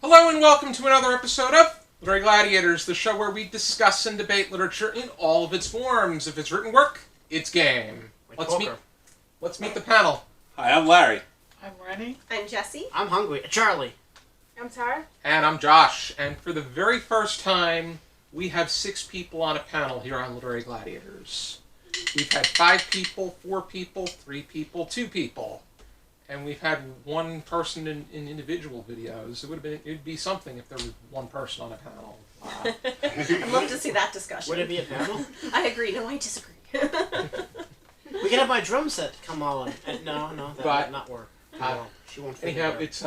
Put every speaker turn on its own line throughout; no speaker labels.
Hello and welcome to another episode of Literary Gladiators, the show where we discuss and debate literature in all of its forms. If it's written work, it's game. Let's meet the panel.
Hi, I'm Larry.
I'm Renny.
I'm Jesi.
I'm hungry. Charlie.
I'm Tara.
And I'm Josh. And for the very first time, we have 6 people on a panel here on Literary Gladiators. We've had 5 people, 4 people, 3 people, 2 people. And we've had 1 person in individual videos. It'd be something if there was 1 person on a panel.
I'd love to see that discussion.
Would it be a panel?
I agree. No, I disagree.
We can have my drum set come on. No, that would not work. She won't fit
Anyhow, it's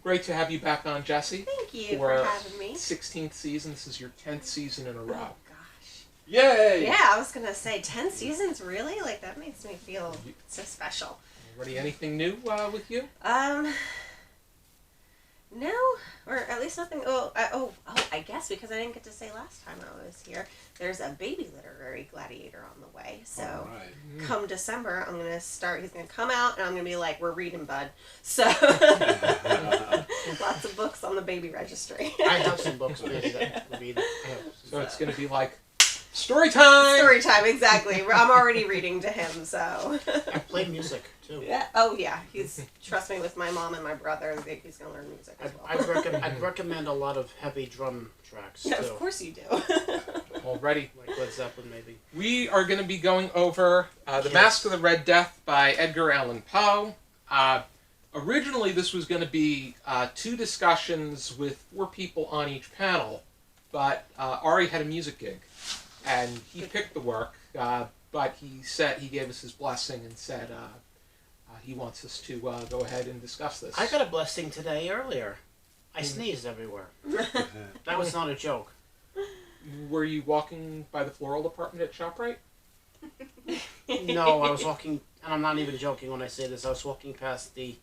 great to have you back on, Jesi.
Thank you for having me.
16th season. This is your 10th season in a row.
Oh, gosh.
Yay!
Yeah, I was going to say 10 seasons, really? Like, that makes me feel so special.
Already anything new with you?
No, or at least nothing. I guess because I didn't get to say last time I was here, there's a baby literary gladiator on the way. So come December, I'm gonna start. He's gonna come out, and I'm gonna be like, "We're reading, bud." So lots of books on the baby registry.
I have some books maybe that would be.
So it's gonna be like story time.
Story time, exactly. I'm already reading to him, so.
I play music too.
Yeah. Oh yeah. Trust me, with my mom and my brother, he's gonna learn music as well.
I'd recommend a lot of heavy drum tracks too.
Yeah, of course you do.
Already.
Like Led Zeppelin, maybe.
We are going to be going over The Masque of the Red Death by Edgar Allan Poe. Originally, this was going to be 2 discussions with 4 people on each panel, but Ari had a music gig, and he picked the work, but he gave us his blessing and said he wants us to go ahead and discuss this.
I got a blessing today earlier. I sneezed everywhere. That was not a joke.
Were you walking by the floral department at ShopRite?
No, I was walking, and I'm not even joking when I say this. I was walking past the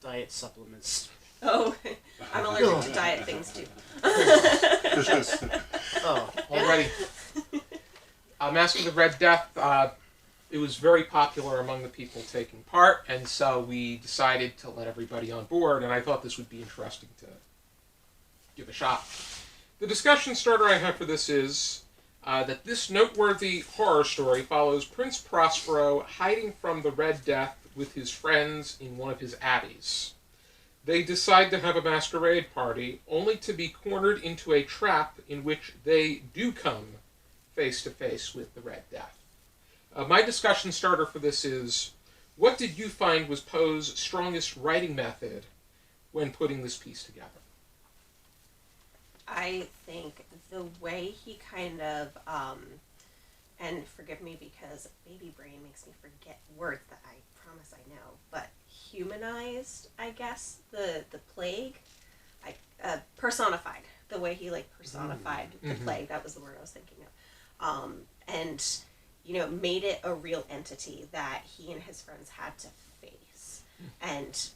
diet supplements.
Oh, I'm allergic to diet things too.
Already. Masque of the Red Death, it was very popular among the people taking part, and so we decided to let everybody on board, and I thought this would be interesting to give a shot. The discussion starter I have for this is that this noteworthy horror story follows Prince Prospero hiding from the Red Death with his friends in one of his abbeys. They decide to have a masquerade party, only to be cornered into a trap in which they do come face to face with the Red Death. My discussion starter for this is, what did you find was Poe's strongest writing method when putting this piece together?
I think the way he kind of, and forgive me because baby brain makes me forget words that I promise I know, but humanized, I guess, the plague, personified, the way he personified the plague, that was the word I was thinking of, and made it a real entity that he and his friends had to face. And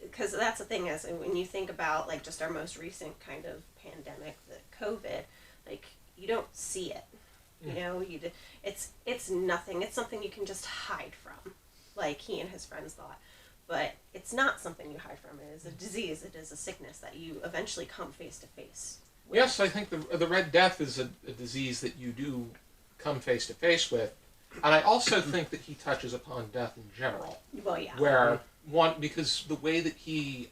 because that's the thing is, when you think about just our most recent kind of pandemic, the COVID, you don't see it. It's nothing. It's something you can just hide from, like he and his friends thought. But it's not something you hide from. It is a disease. It is a sickness that you eventually come face to face with.
Yes, I think the Red Death is a disease that you do come face to face with. And I also think that he touches upon death in general.
Well, yeah.
Because the way that he,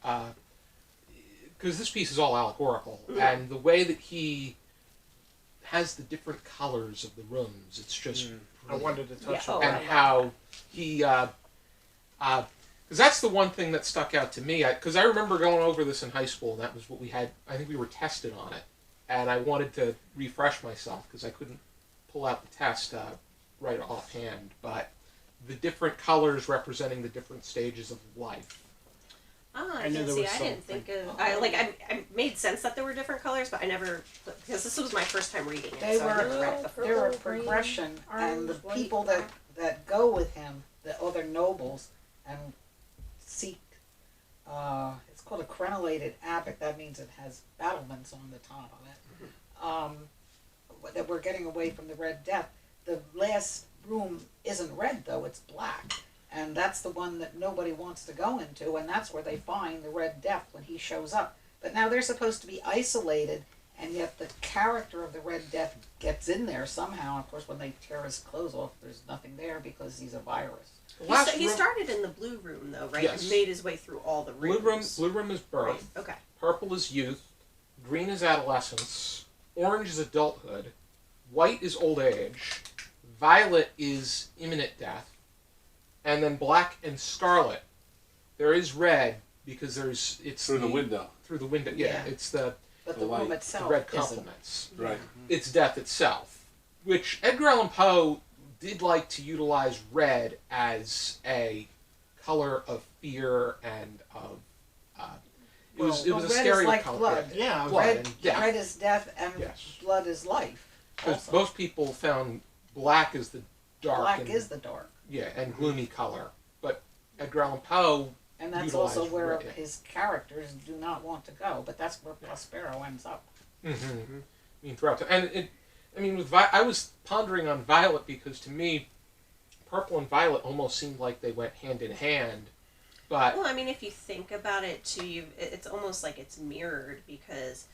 because this piece is all allegorical, and the way that he has the different colors of the rooms, it's just...
I wanted to touch
on and how he, because that's the one thing that stuck out to me, because I remember going over this in high school, and that was what we had, I think we were tested on it, and I wanted to refresh myself, because I couldn't pull out the test right offhand, but the different colors representing the different stages of life.
Oh, I didn't think of... I made sense that there were different colors, but I never... Because this was my first time reading it,
They
so I never read it before.
were a progression, and the people that go with him, the other nobles, and seek... it's called a crenellated abbot. That means it has battlements on the top of it. That we're getting away from the Red Death. The last room isn't red, though. It's black. and that's the one that nobody wants to go into, and that's where they find the Red Death when he shows up. But now they're supposed to be isolated, and yet the character of the Red Death gets in there somehow. Of course, when they tear his clothes off, there's nothing there because he's a virus.
He started in the blue room, though, right?
Yes.
And made his way through all the rooms.
Blue room is birth.
Right. Okay.
Purple is youth. Green is adolescence. Orange is adulthood. White is old age. Violet is imminent death. And then black and scarlet. There is red because it's
through the window.
Through the window, yeah. It's the
But the room itself
red
isn't.
complements.
Right.
It's death itself, which Edgar Allan Poe did like to utilize red as a color of fear and of. It was a
red
scary
is like
color.
blood.
Yeah,
blood and death.
Red is death, and
Yes.
blood is life.
Because
Also.
most people found black as the dark.
Black
and,
is the dark.
Yeah, and gloomy color. But Edgar Allan Poe.
And that's
utilized
also where
red.
his characters do not want to go, but that's where Prospero ends up.
Mm-hmm. I mean, throughout, I was pondering on Violet because to me, purple and violet almost seemed like they went hand in hand, but
Well, I mean, if you think about it, too, it's almost like it's mirrored because,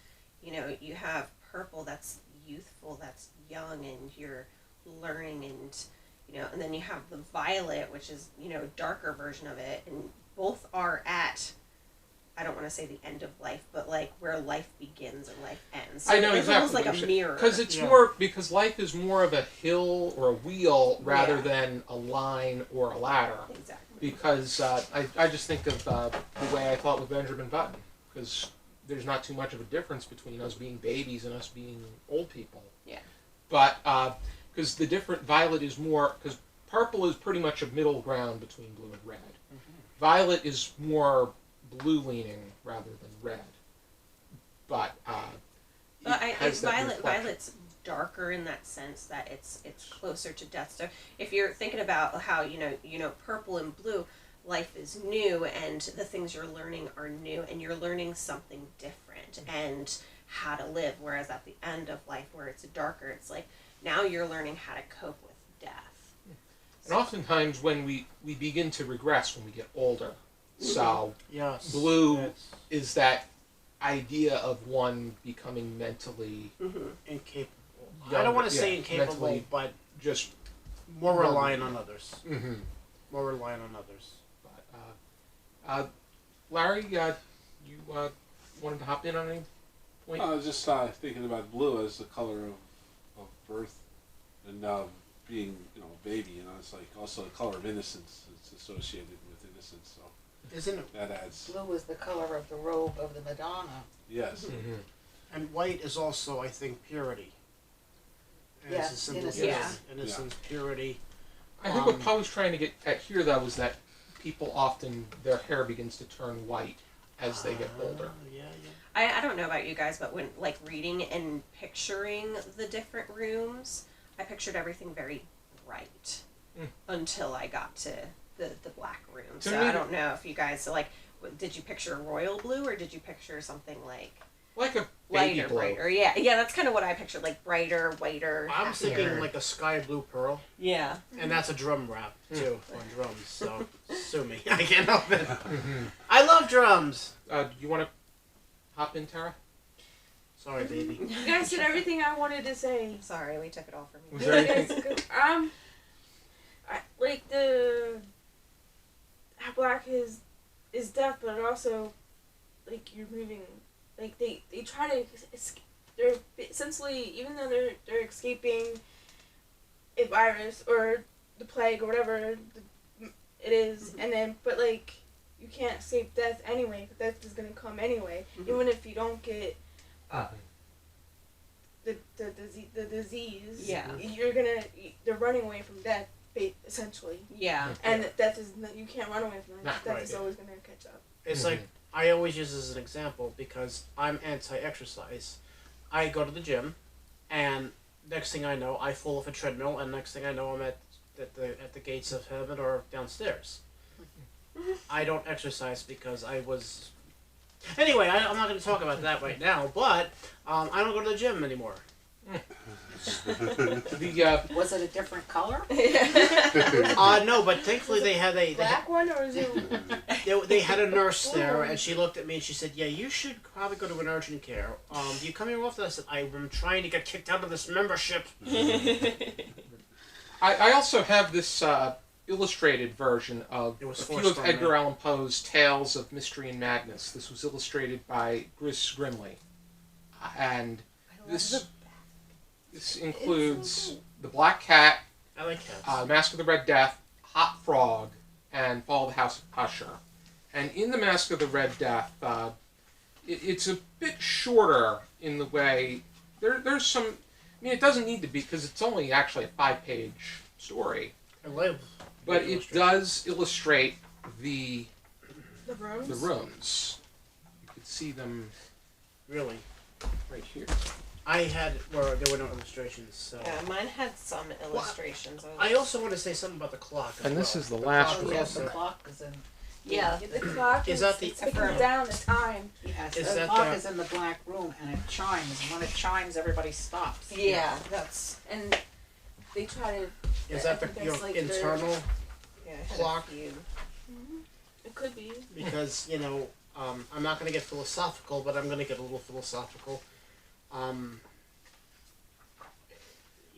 you have purple that's youthful, that's young, and you're learning, and then you have the violet, which is, darker version of it, and both are at, I don't want to say the end of life, but like where life begins and life ends. So
I know
it's
exactly
almost like
what
a
you're
mirror.
because life is more of a hill or a wheel rather
Yeah.
than a line or a ladder.
Exactly.
Because I just think of the way I thought with Benjamin Button, because there's not too much of a difference between us being babies and us being old people.
Yeah.
But because the different violet is more because purple is pretty much a middle ground between blue and red. Violet is more blue leaning rather than red. But
Violet's darker in that sense that it's closer to death. So if you're thinking about how purple and blue, life is new and the things you're learning are new and you're learning something different and how to live. Whereas at the end of life, where it's darker, it's like now you're learning how to cope with death.
And oftentimes when we begin to regress when we get older. So
yes,
blue is that idea of one becoming mentally
incapable.
younger,
I don't want to say incapable,
mentally
but
just
more reliant on others.
Mm-hmm.
More reliant on others.
But, Larry, you wanted to hop in on any point?
I was just thinking about blue as the color of birth and being, a baby. It's like also the color of innocence. It's associated with innocence. So
Isn't it?
that adds.
Blue is the color of the robe of the Madonna.
Yes.
Mm-hmm.
And white is also, I think, purity. And
Yeah,
it's a symbol of
innocence.
innocence, purity.
I think what Poe was trying to get at here, though, was that people often, their hair begins to turn white as they get older.
Yeah.
I don't know about you guys, but when like reading and picturing the different rooms, I pictured everything very bright until I got to the black room. So I don't know if you guys did you picture royal blue or did you picture something like
a baby
lighter,
blue.
brighter? Yeah, that's kind of what I pictured, like brighter, whiter.
I'm thinking
happier.
like a sky blue pearl.
Yeah.
And that's a drum wrap, too, on drums, so sue me. I can't help it. I love drums!
Do you want to hop in, Tara?
Sorry, baby.
You guys said everything I wanted to say.
Sorry, we took it all from
Was
you.
there anything?
Like the black is death, but also like you're moving. Like they try to. They're essentially, even though they're escaping a virus or the plague or whatever it is, and then but like you can't escape death anyway. Death is gonna come anyway, even if you don't get the disease.
Yeah.
They're running away from death, essentially.
Yeah.
And death is you can't run away from that. Death
Right.
is always gonna catch up.
It's like, I always use this as an example because I'm anti-exercise. I go to the gym, and next thing I know, I fall off a treadmill, and next thing I know, I'm at the gates of heaven or downstairs. I don't exercise because I was... Anyway, I'm not going to talk about that right now, but I don't go to the gym anymore.
The
Was it a different color?
No, but thankfully they had
Black one or is it?
they had a nurse there, and she looked at me and she said, "Yeah, you should probably go to an urgent care. Do you come here often?" I said, "I'm trying to get kicked out of this membership."
I also have this illustrated version of
It was
a few
forced
of
on
Edgar
me.
Allan Poe's Tales of Mystery and Madness. This was illustrated by Gris Grimley, and this includes The Black Cat,
I like cats.
Masque of the Red Death, Hot Frog, and Fall of the House of Usher. And in the Masque of the Red Death, it's a bit shorter in the way there's some. I mean, it doesn't need to be because it's only actually a 5-page story,
I love
but
the
it does illustrate the
The
the rooms. You could see them
really.
right here.
I had where there were no illustrations, so.
Yeah, mine had some illustrations.
I also want to say something about the clock. As
And this
well.
is the last
clock
Oh,
room.
yes, the
also-
clock is in.
Yeah.
The clock
Is that the-
it's ticking down the time.
Yes,
Is
the
that
clock
the-
is in the black room, and it chimes. And when it chimes, everybody stops.
Yeah, that's
And they try to.
Is
I
that
think
the your
that's like
internal?
yeah. I had
Clock.
a few.
It could be.
Because I'm not going to get philosophical, but I'm going to get a little philosophical.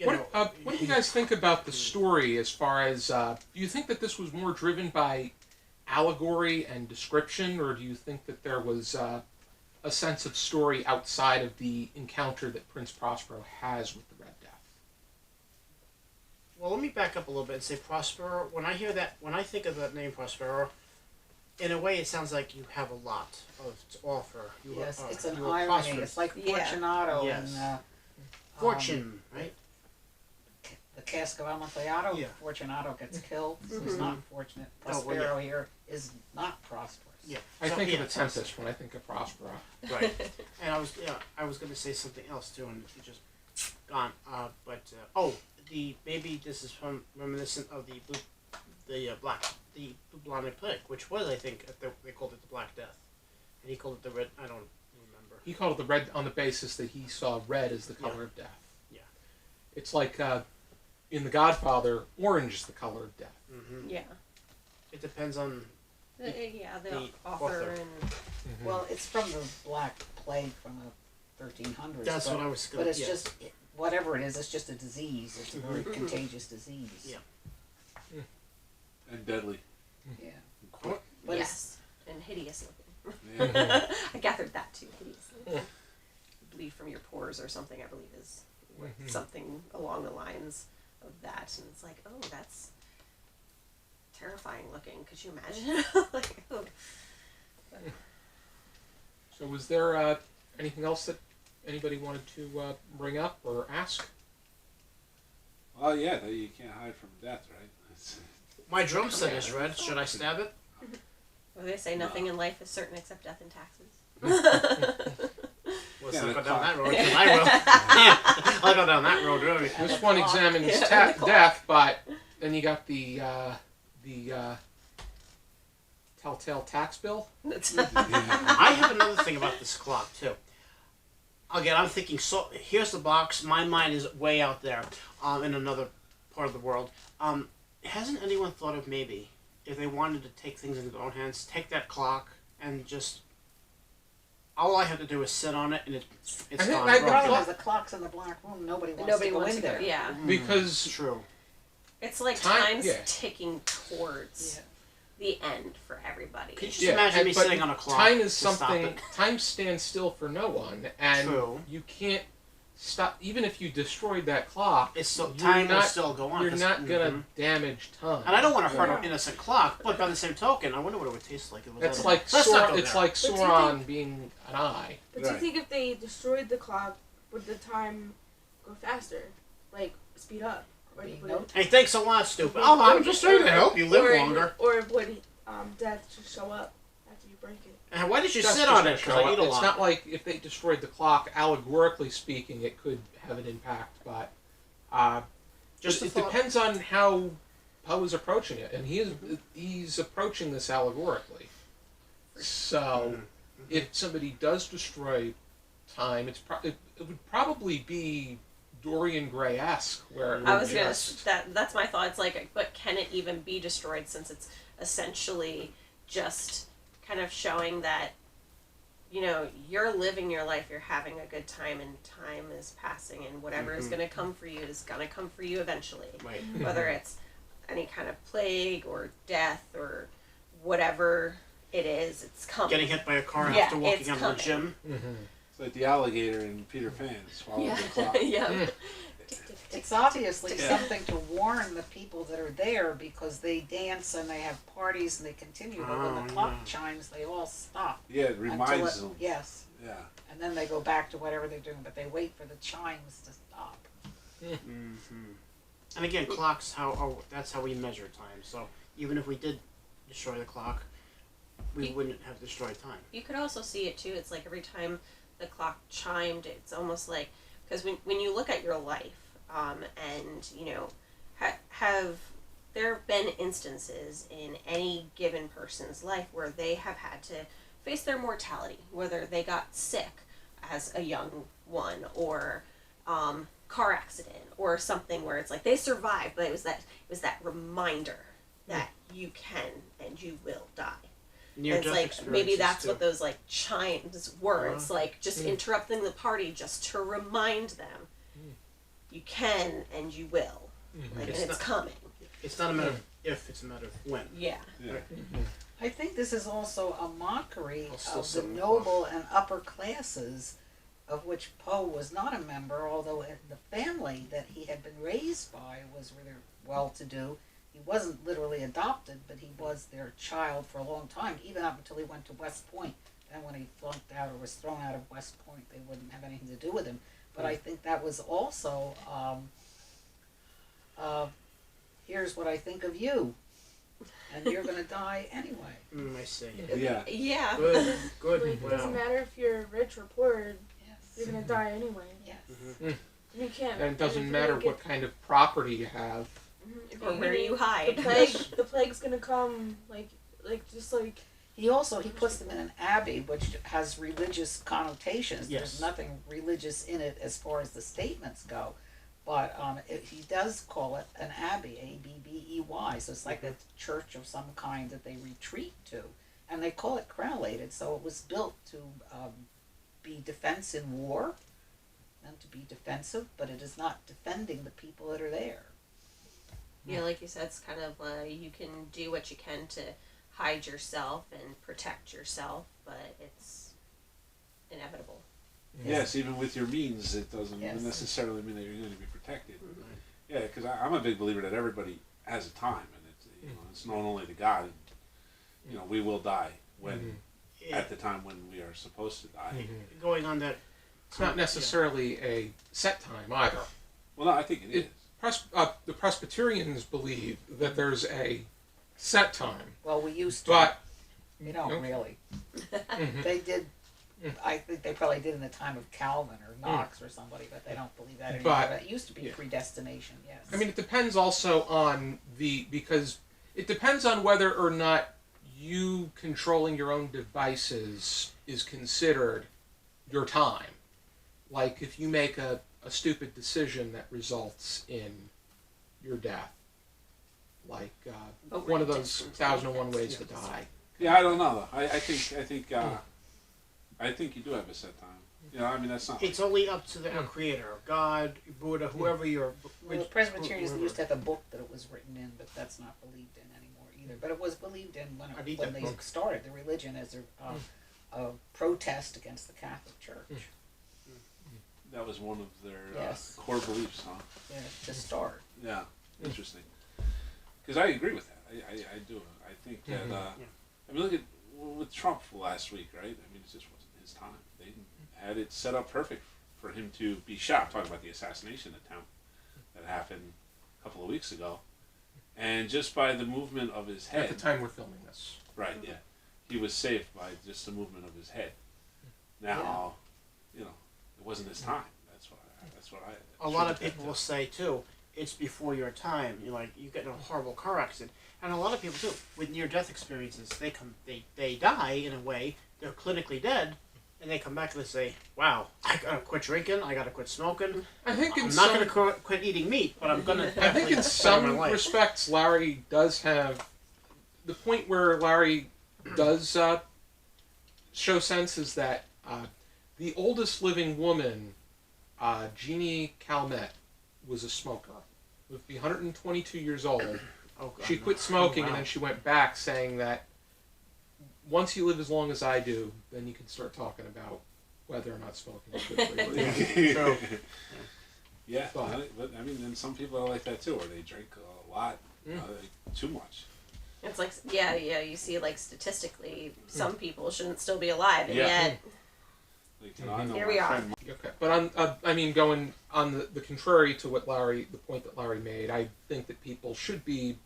What do you guys think about the story as far as, do you think that this was more driven by allegory and description, or do you think that there was a sense of story outside of the encounter that Prince Prospero has with the Red Death?
Well, let me back up a little bit and say Prospero. When I think of that name Prospero, in a way it sounds like you have a lot to offer.
Yes, it's an
you are
irony.
prosperous.
It's like
Yeah.
Fortunato
Yes.
and
Fortune, right?
the Cask of Amontillado.
Yeah.
Fortunato gets killed, so he's not fortunate.
Oh, well,
Prospero here is not prosperous.
Yeah.
I
So,
think
yeah,
of the Tempest when I think of Prospero.
Right. And I was going to say something else too, and it just gone. Maybe this is reminiscent of the blue blonde plague, which was, I think, they called it the Black Death, and he called it the red. I don't remember.
He called it the red on the basis that he saw red as the color of death.
Yeah.
It's like in The Godfather, orange is the color of death.
Mm-hmm.
Yeah.
It depends on.
The
the
author
author.
and
Well, it's from the Black Plague from the 1300s.
That's
but,
what I was going.
But it's just whatever it is. It's just a disease. It's a very contagious disease.
Yeah.
And deadly.
Yeah.
And quick.
But
yes, and hideous looking.
Yeah.
I gathered that too. Hideous looking. Bleed from your pores or something. I believe is something along the lines of that, and it's like, oh, that's terrifying looking. Could you imagine? Like, oh.
So was there anything else that anybody wanted to bring up or ask?
Well, yeah, you can't hide from death, right?
My drum set is red. Should I stab it?
Well, they say nothing in life is certain except death and taxes.
Let's
Yeah,
not go
the
down
clock.
that road. 'Cause I will. I'll go down that road. Really.
This one examines
Yeah, the clock.
death, but then you got the telltale tax bill.
I have another thing about this clock too. Again, I'm thinking. So here's the box. My mind is way out there, in another part of the world. Hasn't anyone thought of maybe if they wanted to take things into their own hands, take that clock and just. All I have to do is sit on it, and it's
I think
gone.
I
The
got
broken.
problem is the clock's in the black room. Nobody wants
Nobody
to go
wants
in
to go.
there.
Yeah,
Because
True.
it's like
Time-
time's
yeah.
ticking towards the end for everybody.
Could you just imagine me
but
sitting on a clock?
time is
to stop
something.
it?
Time stands still for no one, and
True.
you can't stop. Even if you destroyed that clock,
It's still
You're
time will
not-
still go on.
you're
'cause-
not gonna
Mhm.
damage time.
And I don't want to hurt
Yeah.
an innocent clock, but by the same token, I wonder what it would taste like. If it was
That's
edible.
like
Let's not go
it's
there.
like
do you
Sauron being an eye.
But do you
Right.
think if they destroyed the clock, would the time go faster? Like, speed up? Or
Be
would
no
it-
Hey, thanks so much, stupid. Oh, I'm just trying to help you live
or,
longer.
Or would death just show up after you break it?
And why did you
That's
sit
just
on
gonna
it?
show
Because I
up.
eat a
It's
lot.
not like if they destroyed the clock, allegorically speaking, it could have an impact, but
Just
it
a thought.
depends on how Poe is approaching it, and he's approaching this allegorically. So, if somebody does destroy time, it would probably be Dorian Gray-esque, where it
I
would
was gonna
just...
that's my thought. It's like, but can it even be destroyed since it's essentially just kind of showing that, you know, you're living your life, you're having a good time, and time is passing, and whatever is gonna come for you is gonna come for you eventually.
Right.
Whether it's any kind of plague or death or whatever it is, it's coming.
Getting hit by a car
Yeah,
after walking
it's
out of the
coming.
gym.
It's like the alligator in Peter Pan swallowed
Yeah.
the clock.
Yeah.
It's obviously
Yeah.
something to warn the people that are there because they dance and they have parties and they continue. But when
Oh,
the clock
yeah.
chimes, they all stop.
Yeah, it
until
reminds
it-
them.
Yes,
Yeah.
and then they go back to whatever they're doing, but they wait for the chimes to stop.
And again, clocks. That's how we measure time. So even if we did destroy the clock, we wouldn't have destroyed time.
You could also see it too. It's like every time the clock chimed, it's almost like, because when you look at your life, and you know, have there been instances in any given person's life where they have had to face their mortality, whether they got sick as a young one, or car accident, or something where it's like they survived, but it was that reminder that you can and you will die.
Near
It's
death
like maybe
experiences,
that's
too.
what those like chimes were. It's like just interrupting the party just to remind them you can and you will. Like,
It's
and it's
not-
coming.
It's not a matter of if; it's a matter of when.
Yeah.
Yeah.
I think this is also a mockery
I'll still
of
sit
the
in the
noble and upper classes, of which Poe was not a member, although the family that he had been raised by was rather well-to-do. He wasn't literally adopted, but he was their child for a long time, even up until he went to West Point. And when he flunked out or was thrown out of West Point, they wouldn't have anything to do with him. But I think that was also, here's what I think of you, and you're going to die anyway.
I see.
Yeah.
Yeah.
Good. Good.
Like, it doesn't
Wow.
matter if you're rich or poor,
Yes.
you're gonna die anyway.
Yes.
You can't.
And it doesn't
if you
matter
get-
what kind of property you have.
if
Or where you hide.
The plague's gonna come just like
He puts them in an abbey, which has religious connotations.
Yes.
There's nothing religious in it as far as the statements go, but he does call it an abbey, A-B-B-E-Y. So it's like a church of some kind that they retreat to, and they call it crenellated. So it was built to be defense in war, and to be defensive, but it is not defending the people that are there.
Yeah, like you said, it's kind of you can do what you can to hide yourself and protect yourself, but it's inevitable.
Yes, even with your means, it doesn't
Yes.
necessarily mean that you're going to be protected. Yeah, because I'm a big believer that everybody has a time, and it's known only to God. And, we will die when at the time when we are supposed to die.
Going on that.
It's not necessarily a set time either.
Well, no, I think it is.
The Presbyterians believe that there's a set time,
Well, we used to.
but
We don't
Okay.
really. They did. I think they probably did in the time of Calvin or Knox or somebody, but they don't believe that anymore.
But-
But it used to be
yeah.
predestination. Yes.
I mean, it depends also on because it depends on whether or not you controlling your own devices is considered your time. Like if you make a stupid decision that results in your death, like one of those 1001 Ways to Die.
Yeah, I don't know. Though. I think you do have a set time. I mean that's not.
It's only up to the creator, God, Buddha, whoever you're.
Well, the Presbyterians used to have a book that it was written in, but that's not believed in anymore either. But it was believed in
I need
when
that
they
book.
started the religion as a protest against the Catholic Church.
That was one of their
Yes.
core beliefs, huh?
Yeah, to start.
Yeah, interesting. Because I agree with that. I do. I think that. I mean, look at with Trump last week, right? I mean, it just wasn't his time. They had it set up perfect for him to be shot. Talking about the assassination attempt that happened a couple of weeks ago, and just by the movement of his head.
At the time we're filming this.
Right. Yeah. He was saved by just the movement of his head. Now, it wasn't his time. That's what I.
A lot of people will say too, it's before your time. You get in a horrible car accident, and a lot of people too with near-death experiences. They die in a way. They're clinically dead, and they come back and they say, "Wow, I gotta quit drinking. I gotta quit smoking.
I think in
I'm not
some,
gonna quit eating meat, but I'm gonna."
I think in some respects, Larry does have the point where Larry does show sense is that the oldest living woman, Jeannie Calmette, was a smoker. Would be 122 years old.
Oh, God,
She quit smoking,
wow.
and then she went back, saying that once you live as long as I do, then you can start talking about whether or not smoking is good for you. So,
Yeah,
But-
but I mean, then some people are like that too, or they drink a lot, too much.
It's like, yeah, you see, like, statistically, some people shouldn't still be alive, and
Yeah.
yet,
Like, I know
Here
my
we are.
friend-
okay, but I mean, going on the contrary to what the point that Larry made, I think that people should be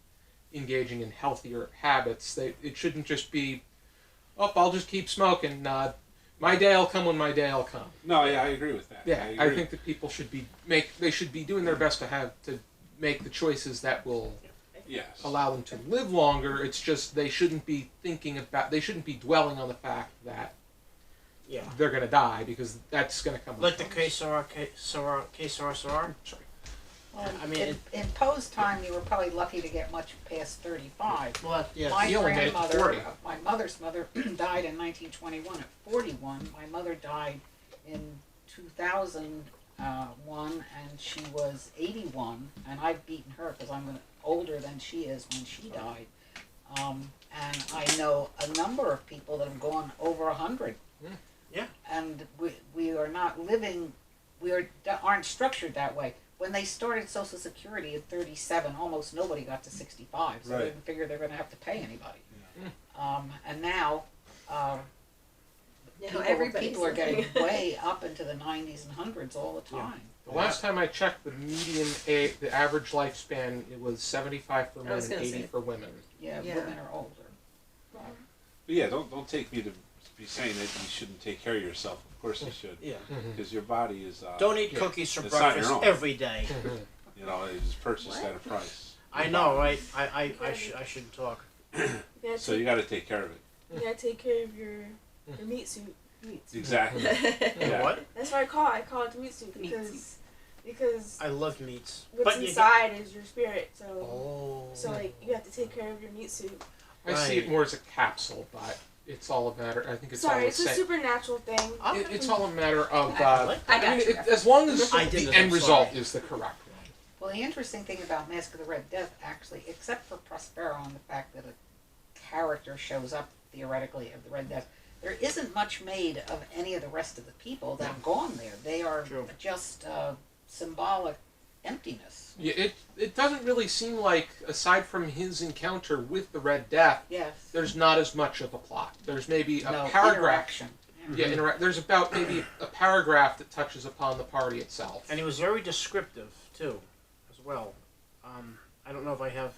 engaging in healthier habits. It shouldn't just be, oh, I'll just keep smoking. My day'll come when my day'll come.
No, yeah, I agree with that.
Yeah, I
agree.
think that people should be doing their best to make the choices that will
Yes.
allow them to live longer. It's just they shouldn't be dwelling on the fact that
Yeah.
they're going to die, because that's going to come
Like
with
the
problems.
Sorry.
Well,
I mean,
in Poe's time, you were probably lucky to get much past 35.
Well, yeah.
My
he only made it to
grandmother,
40.
my mother's mother, died in 1921 at 41. My mother died in 2001, and she was 81. And I've beaten her because I'm older than she is when she died. And I know a number of people that have gone over 100.
Yeah.
And we are not living, aren't structured that way. When they started Social Security at 37, almost nobody got to 65, so
Right.
they didn't figure they were going to have to pay anybody.
Yeah.
And now,
everybody's
people are getting
living.
way up into the 90s and hundreds all the time.
The last time I checked, the the average lifespan, it was 75 for
I
men
was
and
gonna
80
say.
for women.
Yeah,
Yeah.
women are older.
But yeah, don't take me to be saying that you shouldn't take care of yourself. Of course you should,
Yeah.
because your body is.
Don't eat
Yeah.
cookies for
It's not your
breakfast
own.
every day.
You know, it is purchased at a price.
I know, right? I shouldn't talk.
So you got to take care of it.
You gotta take care of your meat suit.
Exactly. Yeah.
What?
That's what I call it. I call it the meat suit
Meat
because
I love meats.
what's
But you
inside is your spirit. So
Oh.
so like you have to take care of your meat suit.
I see it
Right.
more as a capsule, but it's all a matter. I think it's all
Sorry,
the
it's a
same.
supernatural thing.
It's all a matter of.
I like
I
I
got
mean,
you.
as long as
I
the
didn't,
end
I'm
result
sorry.
is the correct one.
Well, the interesting thing about Masque of the Red Death, actually, except for Prospero and the fact that a character shows up, theoretically, of the Red Death, there isn't much made of any of the rest of the people that have gone there. They are
True.
just symbolic emptiness.
Yeah, it doesn't really seem like, aside from his encounter with the Red Death,
Yes.
there's not as much of a plot. There's maybe a
No
paragraph.
interaction.
Yeah, there's about maybe a paragraph that touches upon the party itself.
And he was very descriptive too, as well. I don't know if I have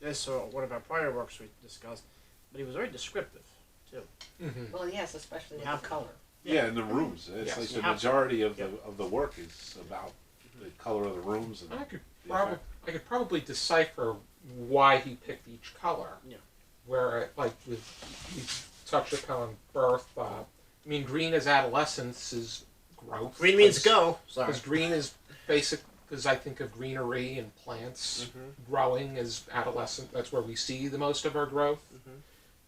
this or one of our prior works we discussed, but he was very descriptive too.
Mm-hmm.
Well, yes, especially with
Yeah.
the color.
Yeah, and the rooms. It's
Yes.
like
You
the
have to.
majority of
Yeah.
the work is about the color of the rooms and
I could
the
probably decipher why he picked each color.
Yeah.
Where he touched upon birth. I mean, green as adolescence is growth.
Green means go. Sorry.
Because green is basic. Because I think of greenery and plants growing as adolescent. That's where we see the most of our growth.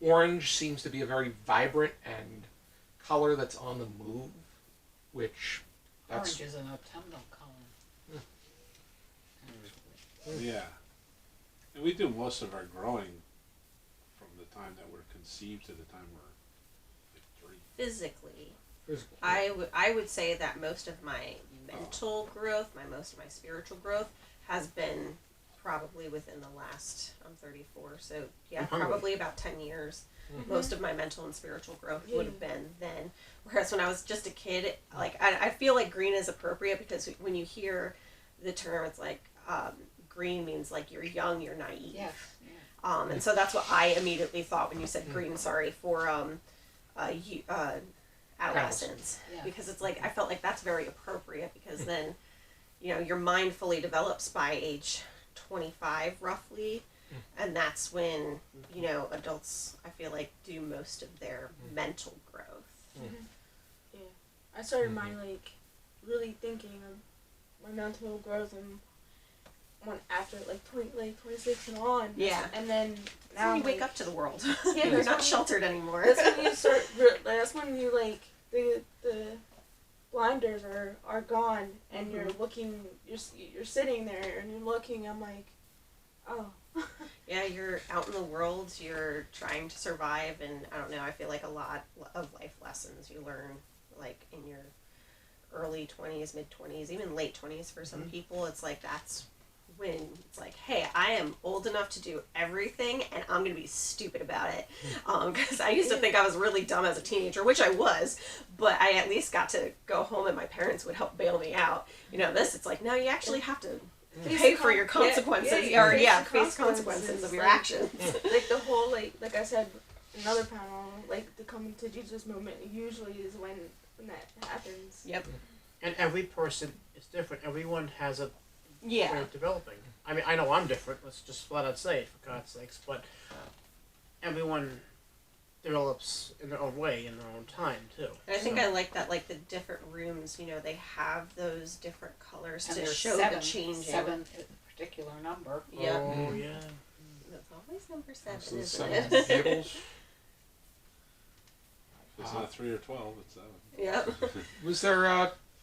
Orange seems to be a very vibrant and color that's on the move, which that's
Orange is an autumnal color.
Yeah. And we do most of our growing from the time that we're conceived to the time we're like 3.
Physically,
physical.
I would say that most of my mental growth, most of my spiritual growth, has been probably within the last. I'm 34, so yeah,
I'm hungry.
probably about 10 years. Most of my mental and spiritual growth
Yeah.
would have been then. Whereas when I was just a kid, like I feel like green is appropriate because when you hear the term, it's like green means like you're young, you're naive.
Yes. Yeah.
And so that's what I immediately thought when you said green. Sorry for adolescence,
Yeah.
because it's like I felt like that's very appropriate because then, your mind fully develops by age 25 roughly, and that's when adults I feel like do most of their mental growth.
I started my like really thinking of my mental growth and when after like 26 and on.
Yeah.
And then
That's when you wake up to the world.
Yeah,
You're not sheltered anymore.
That's when you start. That's when you like the blinders are gone and you're looking. You're sitting there and you're looking. I'm like, oh.
Yeah, you're out in the world. You're trying to survive, and I don't know. I feel like a lot of life lessons you learn, like in your early 20s, mid 20s, even late 20s for some people. It's like that's when it's like, hey, I am old enough to do everything, and I'm gonna be stupid about it. Because I used to think I was really dumb as a teenager, which I was, but I at least got to go home and my parents would help bail me out. You know, this it's like, no, you actually have to pay for your consequences, face consequences of your actions.
Like the whole like I said, another panel, like the coming to Jesus moment usually is when that happens.
Yep.
And every person is different. Everyone has a way
Yeah.
of developing. I mean, I know I'm different. Let's just flat out say it, for God's sakes. But everyone develops in their own way, in their own time, too.
And I think I like that, like the different rooms, you know, they have those different colors
And
to
there's
show
seven,
the changing.
seven particular number.
Yep.
Oh, yeah.
It's always number 7,
So the
isn't
7
it?
Beatles.
If it's not 3 or 12, it's 7.
Yep.
Was there,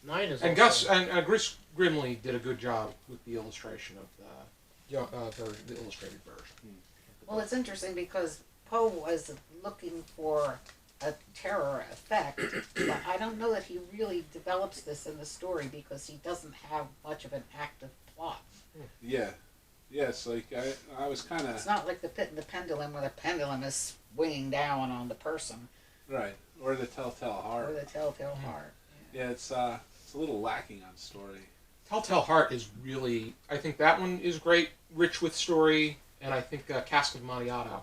9 is
and
also...
Gus, and Chris Grimley did a good job with the illustration of the illustrated version.
Well, it's interesting because Poe was looking for a terror effect, but I don't know that he really develops this in the story because he doesn't have much of an active plot.
Yeah. Yes, like I was kind
It's
of
not like the Pit and the Pendulum where the pendulum is swinging down on the person
right, or the Telltale Heart.
or the Telltale Heart.
Yeah, it's a little lacking on story.
Telltale Heart is really, I think that one is great, rich with story, and I think Cask of Amontillado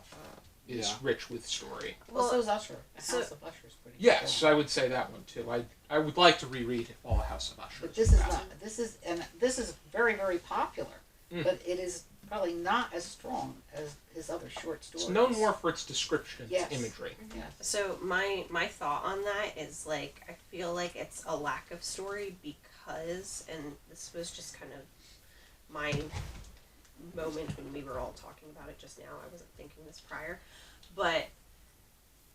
is rich with story.
Well,
Well,
so's Usher. The
so-
House of Usher is pretty
Yes,
good.
I would say that one too. I would like to reread all the House of Usher.
But this is not. This is very, very popular.
Mm.
But it is probably not as strong as his other short stories.
It's known more for its description,
Yes.
its imagery.
Yes.
So my thought on that is like I feel like it's a lack of story because, and this was just kind of my moment when we were all talking about it just now. I wasn't thinking this prior, but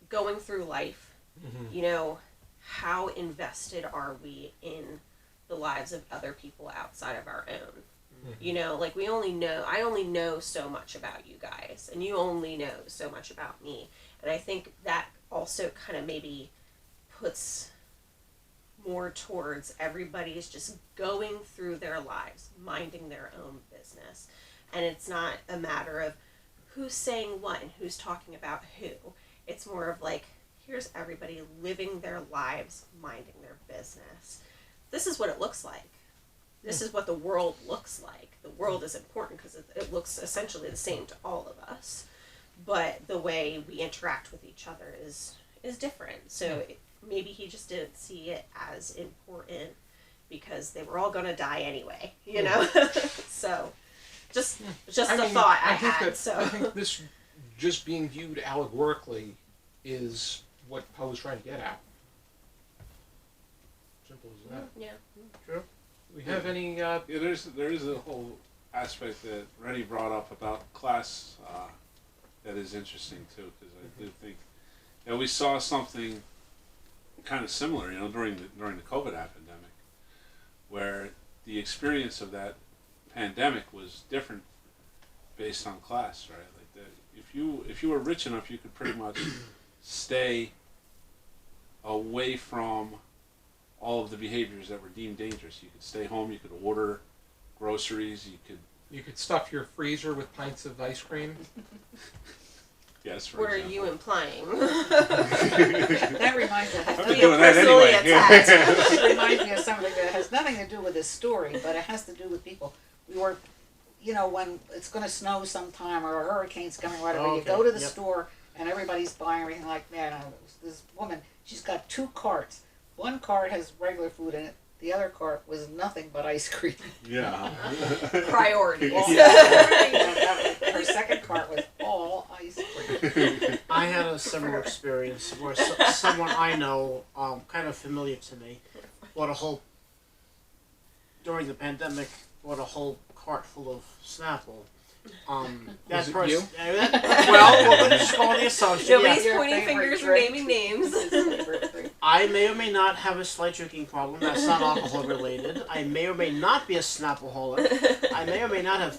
going through life, you know, how invested are we in the lives of other people outside of our own? You know, like I only know so much about you guys, and you only know so much about me. And I think that also kind of maybe puts more towards everybody's just going through their lives, minding their own business. And it's not a matter of who's saying what and who's talking about who. It's more of like, here's everybody living their lives, minding their business. This is what it looks like. This is what the world looks like. The world is important because it looks essentially the same to all of us. But the way we interact with each other is different. So maybe he just didn't see it as important because they were all going to die anyway, you know? So just a thought I had.
I think this just being viewed allegorically is what Poe was trying to get at. Simple as that.
Yeah.
True. We have any?
Yeah, there is a whole aspect that Renny brought up about class that is interesting too, because I do think that we saw something kind of similar, you know, during the COVID epidemic, where the experience of that pandemic was different based on class, right? Like that, if you were rich enough, you could pretty much stay away from all of the behaviors that were deemed dangerous. You could stay home, you could order groceries,
You could stuff your freezer with pints of ice cream.
yes, for
What are
example.
you implying?
That reminds me.
I've
Feel
been doing that
personally
anyway.
attacked.
It reminds me of something that has nothing to do with this story, but it has to do with people. We were, you know, when it's going to snow sometime or a hurricane's coming, whatever, you
Okay,
go to the
yep.
store and everybody's buying everything like, man, this woman, she's got 2 carts. One cart has regular food in it, the other cart was nothing but ice cream.
Yeah.
Priorities.
Her second cart was all ice cream.
I had a similar experience where someone I know, kind of familiar to me, during the pandemic, bought a whole cart full of Snapple.
Was it you?
Well, we're going to just call the assumption.
Nobody's
Yeah.
pointing fingers or naming names.
I may or may not have a slight drinking problem. That's not alcohol related. I may or may not be a Snappaholic. I may or may not have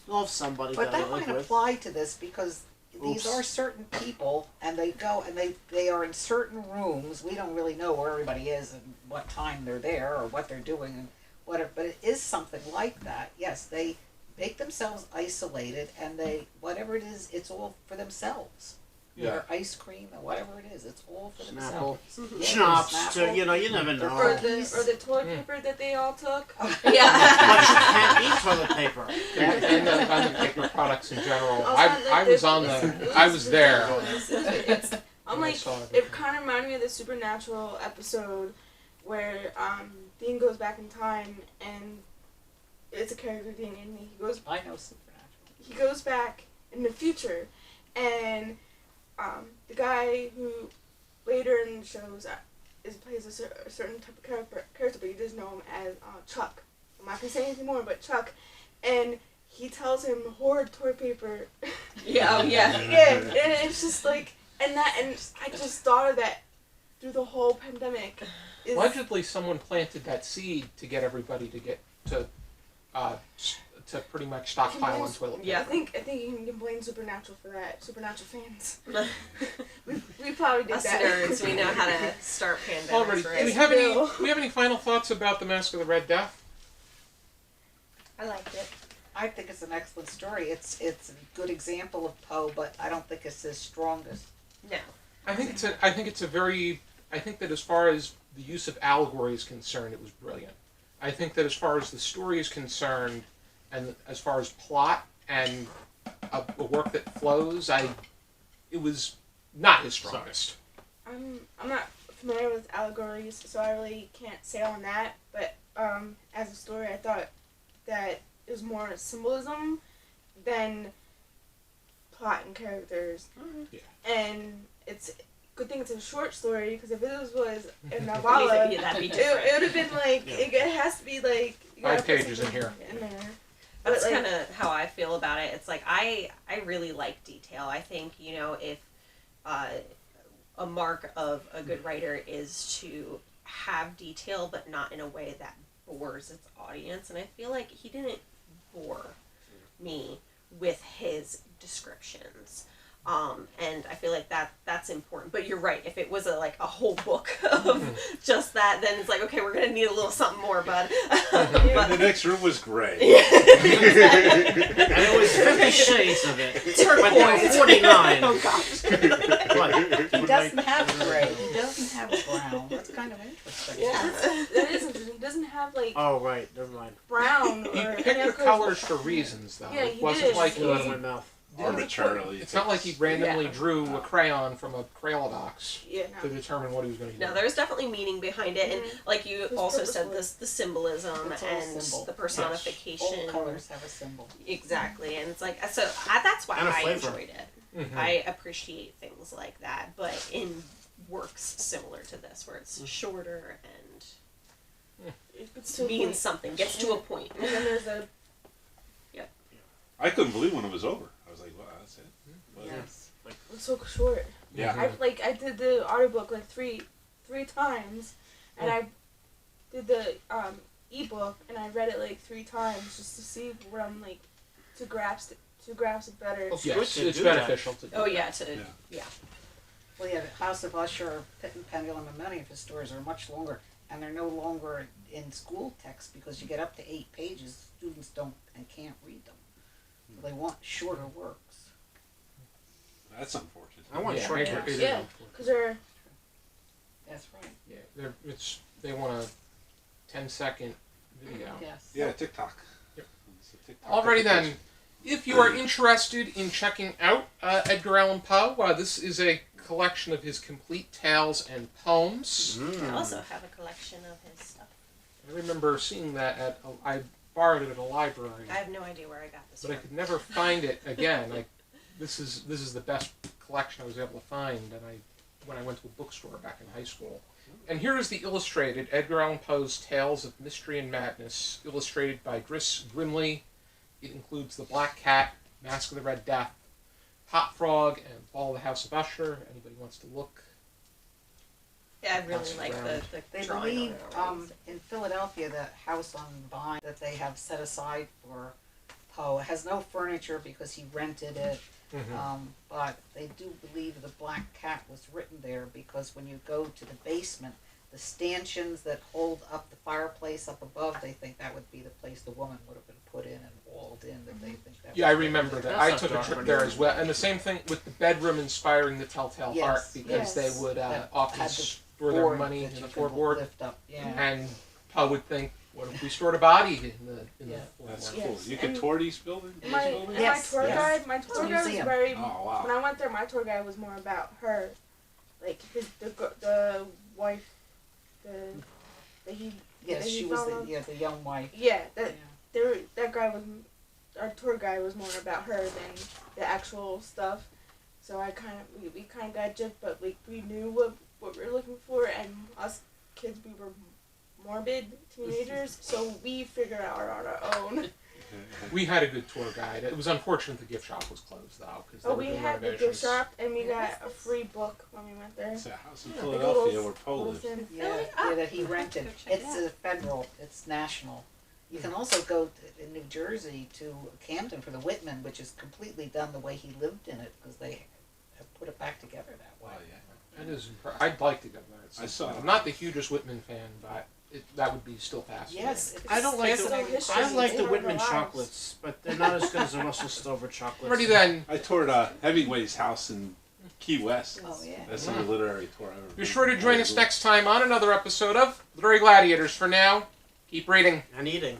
loved somebody
But
that I
that
live
might
with.
apply to this because these
Oops.
are certain people, and they go and they are in certain rooms. We don't really know where everybody is and what time they're there or what they're doing and whatever. But it is something like that. Yes, they make themselves isolated, and they whatever it is, it's all for themselves.
Yeah.
Their ice cream or whatever it is, it's all for
Snapple.
themselves. Yeah,
Schnapps,
Snapple.
you never
Or
know.
the toilet paper that they all took.
But
Yeah.
you can't eat toilet paper.
And the paper products in general. I
was
was there.
I'm like, it kind of reminded me of the Supernatural episode where Dean goes back in time and it's a character Dean and
I know Supernatural.
he goes back in the future and the guy who later in the shows plays a certain type of character, but you just know him as Chuck. I'm not gonna say anything more, but Chuck, and he tells him hoard toilet paper.
Yeah, oh, yeah.
Yeah, and it's just like, and I just thought of that through the whole pandemic.
Allegedly, someone planted that seed to get everybody to pretty much stockpile on toilet paper.
Yeah, I think you can blame Supernatural for that. Supernatural fans. we probably did
Us
that.
nerds, we know how to start pandemics,
Already,
right?
do we have any final thoughts about the Masque of the Red Death?
I liked it.
I think it's an excellent story. It's a good example of Poe, but I don't think it's his strongest.
No.
I think that as far as the use of allegory is concerned, it was brilliant. I think that as far as the story is concerned, and as far as plot and a work that flows, it was not his strongest.
I'm not familiar with allegories, so I really can't say on that. But as a story, I thought that it was more symbolism than plot and characters.
Mm-hmm.
Yeah.
And it's a good thing it's a short story, because if it was in novella,
That'd be
it
different.
would have been like, it has to be like... you gotta
5
put
pages in
something
here.
In there.
That's
But, like,
kind of how I feel about it. It's like I really like detail. I think, if a mark of a good writer is to have detail, but not in a way that bores its audience. And I feel like he didn't bore me with his descriptions. And I feel like that's important. But you're right. If it was a whole book of just that, then it's like, okay, we're gonna need a little something more, bud.
And the next room was gray.
And it was 50 shades of it. But there were 49.
Oh gosh.
What?
He doesn't have gray. He doesn't have brown. That's kind of interesting.
Yeah.
That is interesting. It doesn't have like
Oh, right. Never mind.
brown
He
or
picked
any
the
other
colors for reasons, though.
Yeah,
It
he
wasn't
did.
like
Flew out of
he
my mouth.
Arbitrarily.
It's not like he randomly drew a crayon from a Crayola box
Yeah,
to
no.
determine what he was going to do.
No, there's definitely meaning behind it, and like you
It's
also said,
purposeful.
the symbolism
It's all
and
symbol.
the personification.
All colors have a symbol.
Exactly, and it's like that's why
And a
I
flavor.
enjoyed it.
Mhm.
I appreciate things like that, but in works similar to this, where it's shorter and
It's to a
means
point.
something, gets to a point.
And then there's a
I couldn't believe when it was over. I was like, wow, that's it. But-
Yes.
it's so short.
Yeah.
I did the audiobook like three times, and I did the ebook and I read it like 3 times just to see what I'm like to grasp it better.
Well,
Yes,
good to
it's
do that.
beneficial to do
Oh
that.
yeah,
Yeah.
Well, yeah, House of Usher, Pit and Pendulum, and many of his stories are much longer, and they're no longer in school text because you get up to 8 pages, students don't and can't read them. So they want shorter works.
That's unfortunate.
I want
Yeah,
short
it
text.
is
Yeah.
unfortunate.
Because they're
That's right.
Yeah, they want a 10-second video.
Yes.
Yeah, TikTok.
Yep.
It's a TikTok
Alrighty then.
application.
If you are interested in checking out Edgar Allan Poe, this is a collection of his complete tales and poems.
I also have a collection of his stuff.
I remember seeing that I borrowed it at a library,
I have no idea where I got this
but I
from.
could never find it again. This is the best collection I was able to find, when I went to a bookstore back in high school. And here is the illustrated Edgar Allan Poe's Tales of Mystery and Madness, illustrated by Driss Grimley. It includes The Black Cat, Masque of the Red Death, Hot Frog, and Fall of the House of Usher. Anybody wants to look?
Yeah, I really
That's
like
around.
the
They
drawing
believe
on it already.
in Philadelphia, the house on Vine that they have set aside for Poe has no furniture because he rented it. But they do believe the Black Cat was written there because when you go to the basement, the stanchions that hold up the fireplace up above, they think that would be the place the woman would have been put in and walled in. That they think that.
Yeah, I remember that.
That's
I
not
took a
dark.
trip there as well. And the same thing with the bedroom inspiring the Telltale
Yes,
Heart, because
yes.
they would
That
often
had the
store their
board
money
that
in
you
the
can
floorboard.
lift up. Yeah.
And Poe would think, what if we stored a body in
Yeah.
the
That's
floorboard?
cool.
Yes,
You could
and
tour these buildings?
My,
These buildings?
and
Yes,
my tour
yes.
guide, my
It's a
tour guide was
museum.
very.
Oh, wow.
When I went there, my tour guide was more about her, like the wife, that he.
Yes,
that he
she was
found
the young wife.
Yeah, that
Yeah.
that guy was. Our tour guide was more about her than the actual stuff. So we kind of got gypped, but like we knew what we were looking for, and us kids, we were morbid teenagers, so we figured out on our own.
We had a good tour guide. It was unfortunate the gift shop was closed, though. Cause they
Oh,
were
we
doing
had the gift
renovations.
shop, and we got a free book when we went there.
It's a house in
Yeah,
Philadelphia where Poe
Little
lives.
thin-
Yeah,
Ah,
that he rented.
go check it
It's
out.
a federal. It's national. You can also go in New Jersey to Camden for the Whitman, which is completely done the way he lived in it because they have put it back together that way.
Oh, yeah.
That is I'd like to go there. At some
I saw
point.
it.
I'm not the hugest Whitman fan, but that would be still fascinating.
Yes, it's
I don't like
Fascinating
the
history.
I like the
It's
Whitman
lives.
chocolates, but they're not as good as the Russell Stover chocolates.
Already then,
I toured Hemingway's house in Key West.
Oh yeah.
That's the literary tour I ever
be sure to join us next time on another episode of Literary Gladiators. For now, keep reading.
And eating.